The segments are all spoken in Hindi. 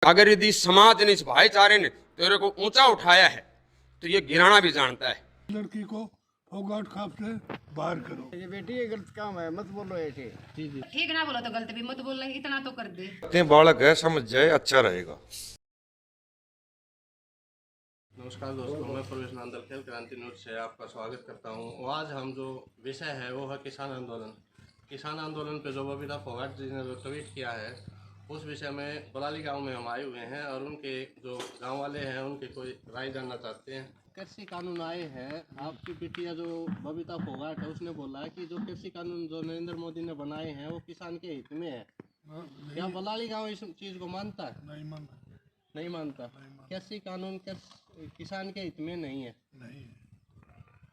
अगर यदि समाज ने, इस भाईचारे ने तेरे को ऊंचा उठाया है तो ये गिराना भी जानता है। लड़की को फोगाट खाप से बाहर करो। ये बेटी ये गलत काम है, मत बोलो ऐसे। जी जी ठीक ना बोला तो गलत भी मत बोलना, इतना तो कर दे। इतने बालक है, समझ जाए अच्छा रहेगा। नमस्कार दोस्तों, मैं प्रवेश नांदल खेल क्रांति न्यूज से आपका स्वागत करता हूं। आज हम जो विषय है वो है किसान आंदोलन। किसान आंदोलन पे जो बबीता फोगाट जी ने जो ट्वीट किया है उस विषय में बलाली गांव में हम आए हुए हैं और उनके जो गांव वाले हैं उनकी कोई राय जानना चाहते हैं। कृषि कानून आए हैं, आपकी बिटिया जो बबीता फोगाट है उसने बोला है कि जो कृषि कानून जो नरेंद्र मोदी ने बनाए हैं वो किसान के हित में है। क्या बलाली गाँव इस चीज़ को मानता है? नहीं मानता। कृषि कानून किसान के हित में नहीं है।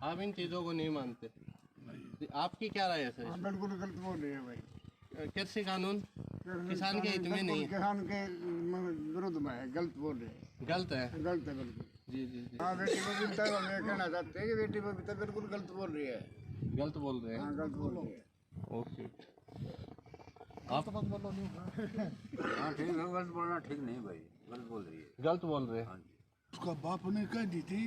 आप इन चीज़ों को नहीं मानते। आपकी क्या राय है सर? बिल्कुल गलत बोल रही है भाई। कृषि कानून किसान के हित में नहीं है, किसान के विरुद्ध में है, गलत बोल रहे हैं। गलत है। गलत है बिल्कुल। जी जी जी, हाँ, बेटी बबीता को मैं कहना चाहते हैं कि बेटी बबीता बिल्कुल गलत बोल रही है। गलत बोल रहे हैं। हाँ, गलत बोल रही है। ओके, आप हाँ ठीक है, गलत बोलना ठीक नहीं भाई, गलत बोल रही है। गलत बोल रहे हैं। उसका बाप ने कह दी थी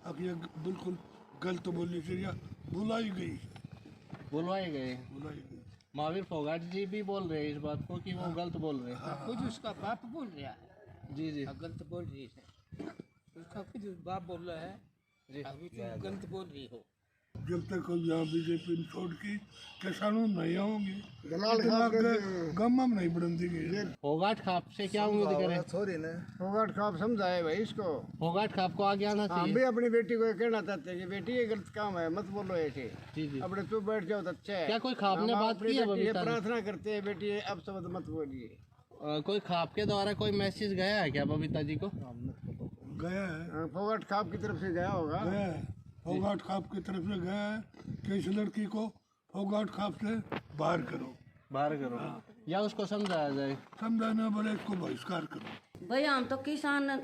अब ये बिल्कुल गलत बोलनी थी या बुलाई गई। बुलवाए गए। महावीर फोगाट जी भी बोल रहे हैं इस बात को कि वो गलत बोल रहे हैं। कुछ उसका बाप बोल रहा है। जी जी गलत बोल रही है, उसका कुछ बाप बोल रहा है जी। अभी तुम गलत बोल रही हो। जब तक यहाँ बीजेपी ने छोड़ की किसानों नहीं आऊंगी, दलाल साहब के गम नहीं बढ़न देंगे। फोगाट खाप से क्या उम्मीद करें? फोगाट खाप समझाए भाई इसको। फोगाट खाप को आगे आना हम चाहिए। भी अपनी बेटी को कहना चाहते हैं कि बेटी ये गलत काम है, मत बोलो ऐसे। जी जी, अपने चुप बैठ जाओ तो अच्छा है। क्या कोई खाप ने हम बात अपनी की है बेटी से बबीता से? प्रार्थना करते हैं बेटी अब शब्द मत बोलिए। कोई खाप के द्वारा कोई मैसेज गया है क्या बबीता जी को? गया है, फोगाट खाप की तरफ से गया होगा। गया है, फोगाट खाप की तरफ से गया है कि इस लड़की को फोगाट खाप से बाहर करो। बाहर करो या उसको समझाया जाए। समझाना बोले इसको बहिष्कार करो। भैया हम तो किसान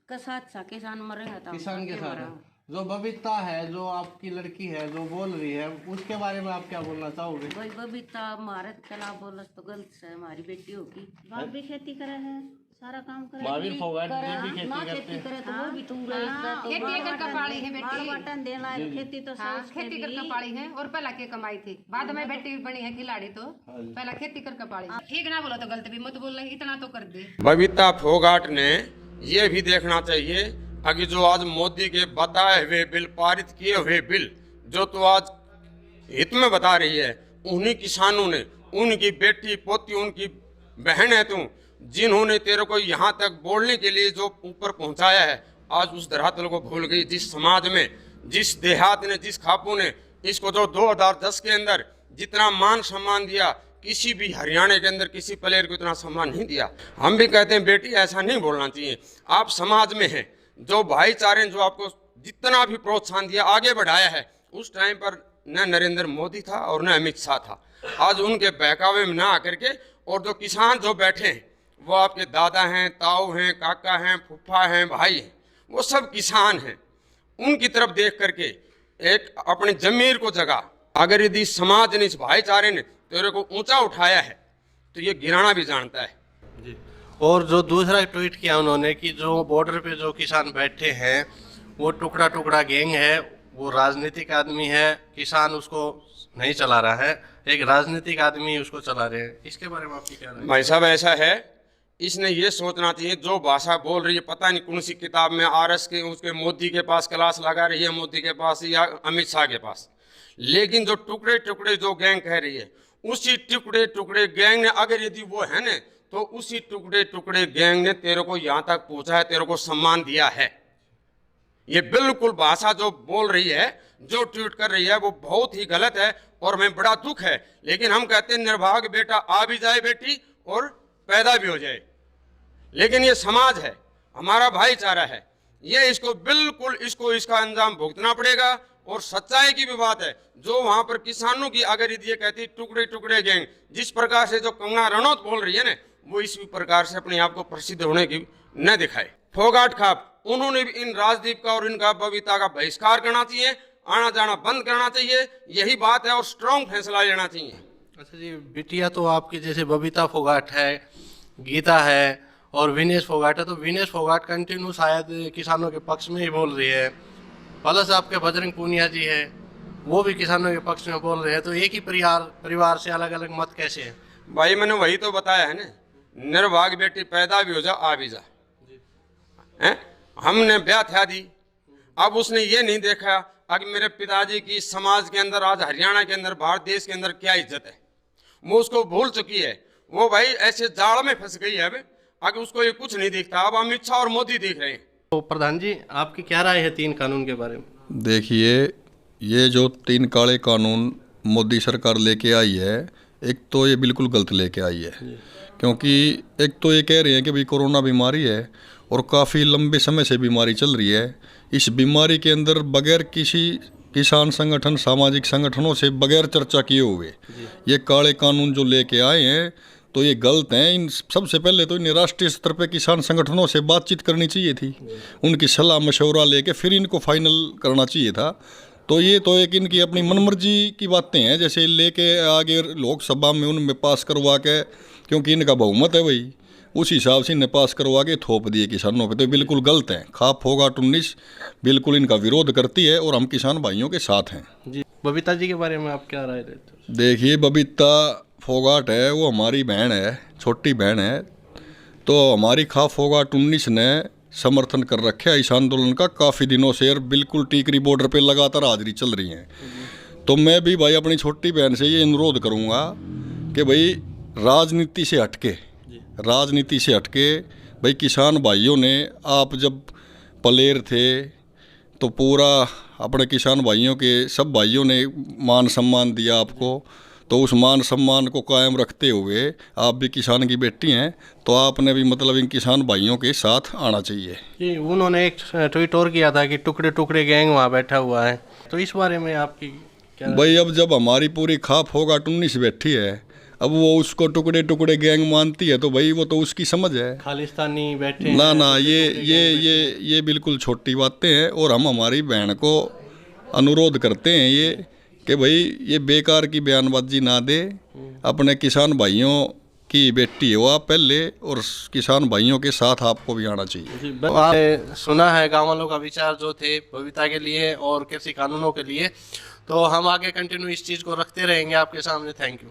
का साथ था, किसान मरेगा था, किसान के साथ जो बबीता है, जो आपकी लड़की है जो बोल रही है, उसके बारे में आप क्या बोलना चाहोगे? भाई बबीता हमारे खिलाफ बोलस तो गलत है। हमारी बेटी होगी, बाप भी खेती करे है, सारा काम करे। महावीर फोगाट जी भी खेती माँ करते खेती हैं। करे तो वो भी तू रही खेती कर कपाड़ी है बेटी। बटन देना है, खेती तो हाँ, सब खेती कर कपाड़ी है और पहला के कमाई थी, बाद में बेटी बनी है खिलाड़ी तो पहला खेती कर कपाड़ी। ठीक ना बोला तो गलत भी मत बोलना, इतना तो कर दे। बबीता फोगाट ने ये भी देखना चाहिए कि जो आज मोदी के बताए हुए बिल, पारित किए हुए बिल जो तो आज हित में बता रही है, उन्हीं किसानों ने, उनकी बेटी पोती, उनकी बहन है तू, जिन्होंने तेरे को यहाँ तक बोलने के लिए जो ऊपर पहुँचाया है, आज उस धरातल को भूल गई। जिस समाज में, जिस देहात ने, जिस खापू ने इसको जो 2010 के अंदर जितना मान सम्मान दिया, किसी भी हरियाणा के अंदर किसी प्लेयर को इतना सम्मान नहीं दिया। हम भी कहते हैं बेटी ऐसा नहीं बोलना चाहिए। आप समाज में हैं, जो भाईचारे जो आपको जितना भी प्रोत्साहन दिया, आगे बढ़ाया है, उस टाइम पर न नरेंद्र मोदी था और न अमित शाह था। आज उनके बहकावे में ना आकर के, और जो किसान जो बैठे हैं वो आपके दादा हैं, ताऊ हैं, काका हैं, फूफा हैं, भाई हैं, वो सब किसान हैं। उनकी तरफ देख करके एक अपने जमीर को जगा। अगर यदि समाज ने, इस भाईचारे ने तेरे को ऊंचा उठाया है तो ये गिराना भी जानता है। जी। और जो दूसरा ट्वीट किया उन्होंने कि जो बॉर्डर पे जो किसान बैठे हैं वो टुकड़ा टुकड़ा गैंग है, वो राजनीतिक आदमी है, किसान उसको नहीं चला रहा है, एक राजनीतिक आदमी उसको चला रहे हैं। इसके बारे में आपकी क्या राय है? भाई साहब ऐसा है, इसने ये सोचना चाहिए जो भाषा बोल रही है, पता नहीं कौन सी किताब में आरएस के, उसके मोदी के पास क्लास लगा रही है, मोदी के पास या अमित शाह के पास, लेकिन जो टुकड़े टुकड़े जो गैंग कह रही है, उसी टुकड़े टुकड़े गैंग ने, अगर यदि वो है न, तो उसी टुकड़े टुकड़े गैंग ने तेरे को यहाँ तक पहुँचा है, तेरे को सम्मान दिया है। ये बिल्कुल भाषा जो बोल रही है, जो ट्वीट कर रही है, वो बहुत ही गलत है और हमें बड़ा दुख है। लेकिन हम कहते हैं निर्भाग्य बेटा आ भी जाए बेटी और पैदा भी हो जाए, लेकिन ये समाज है, हमारा भाईचारा है, ये इसको बिल्कुल इसका अंजाम भुगतना पड़ेगा। और सच्चाई की भी बात है, जो वहां पर किसानों की अगर ये कहती टुकड़े टुकड़े गैंग, जिस प्रकार से जो कंगना रनौत बोल रही है ना, वो इसी प्रकार से अपने आप को प्रसिद्ध होने की न दिखाए। फोगाट खाप, उन्होंने भी इन राजदीप का और इनका बबीता का बहिष्कार करना चाहिए, आना जाना बंद करना चाहिए, यही बात है, और स्ट्रॉन्ग फैसला लेना चाहिए। अच्छा जी, बिटिया तो आपकी जैसे बबीता फोगाट है, गीता है और विनेश फोगाट है। तो विनेश फोगाट कंटिन्यू शायद किसानों के पक्ष में ही बोल रही है, प्लस आपके बजरंग पूनिया जी है, वो भी किसानों के पक्ष में बोल रहे हैं। तो एक ही परिवार से अलग अलग मत कैसे हैं? भाई मैंने वही तो बताया है ना, निर्भाग बेटी पैदा भी हो जा आ भी जा हैं। हमने ब्याह था दी, अब उसने ये नहीं देखा कि मेरे पिताजी की समाज के अंदर, आज हरियाणा के अंदर, भारत देश के अंदर क्या इज्जत है, वो उसको भूल चुकी है। वो भाई ऐसे जाल में फंस गई है अब, आगे उसको ये कुछ नहीं दिखता। अब अमित शाह और मोदी दिख रहे हैं। तो प्रधान जी, आपकी क्या राय है 3 कानून के बारे में? देखिए, ये जो 3 काले कानून मोदी सरकार लेके आई है, एक तो ये बिल्कुल गलत लेके आई है। क्योंकि एक तो ये कह रहे हैं कि भाई कोरोना बीमारी है और काफ़ी लंबे समय से बीमारी चल रही है। इस बीमारी के अंदर बगैर किसी किसान संगठन, सामाजिक संगठनों से बगैर चर्चा किए हुए ये काले कानून जो लेके आए हैं, तो ये गलत हैं। इन सबसे पहले तो इन राष्ट्रीय स्तर पे किसान संगठनों से बातचीत करनी चाहिए थी, उनकी सलाह मशवरा लेके फिर इनको फाइनल करना चाहिए था। तो ये तो एक इनकी अपनी मनमर्जी की बातें हैं, जैसे लेके आगे लोकसभा में उनमें पास करवा के, क्योंकि इनका बहुमत है वही, उस हिसाब से इन्हें पास करवा के थोप दिए किसानों पे। तो बिल्कुल गलत है। खाप फोगाट 19 बिल्कुल इनका विरोध करती है और हम किसान भाइयों के साथ हैं। जी, बबीता जी के बारे में आप क्या राय देते हैं? देखिए, बबीता फोगाट है, वो हमारी बहन है, छोटी बहन है। तो हमारी खाप फोगाट 19 ने समर्थन कर रखे है इस आंदोलन का काफ़ी दिनों से, और बिल्कुल टीकरी बॉर्डर पे लगातार हाजिरी चल रही है। तो मैं भी भाई अपनी छोटी बहन से ये अनुरोध करूँगा कि भाई राजनीति से हटके भाई किसान भाइयों ने, आप जब पलेर थे तो पूरा अपने किसान भाइयों के सब भाइयों ने मान सम्मान दिया आपको। तो उस मान सम्मान को कायम रखते हुए, आप भी किसान की बेटी हैं, तो आपने भी मतलब इन किसान भाइयों के साथ आना चाहिए। जी, उन्होंने एक ट्वीट और किया था कि टुकड़े टुकड़े गैंग वहाँ बैठा हुआ है, तो इस बारे में आपकी क्या? भाई अब जब हमारी पूरी खाप फोगाट 19 बैठी है, अब वो उसको टुकड़े टुकड़े गैंग मानती है, तो भाई वो तो उसकी समझ है। खालिस्तानी बैठे ना ये बिल्कुल छोटी बातें हैं। और हम हमारी बहन को अनुरोध करते हैं ये कि भाई ये बेकार की बयानबाजी ना दे, अपने किसान भाइयों की बेटी हो आप पहले, और किसान भाइयों के साथ आपको भी आना चाहिए। आपने सुना है गाँव वालों का विचार जो थे बबीता के लिए और कृषि कानूनों के लिए, तो हम आगे कंटिन्यू इस चीज़ को रखते रहेंगे आपके सामने। Thank you.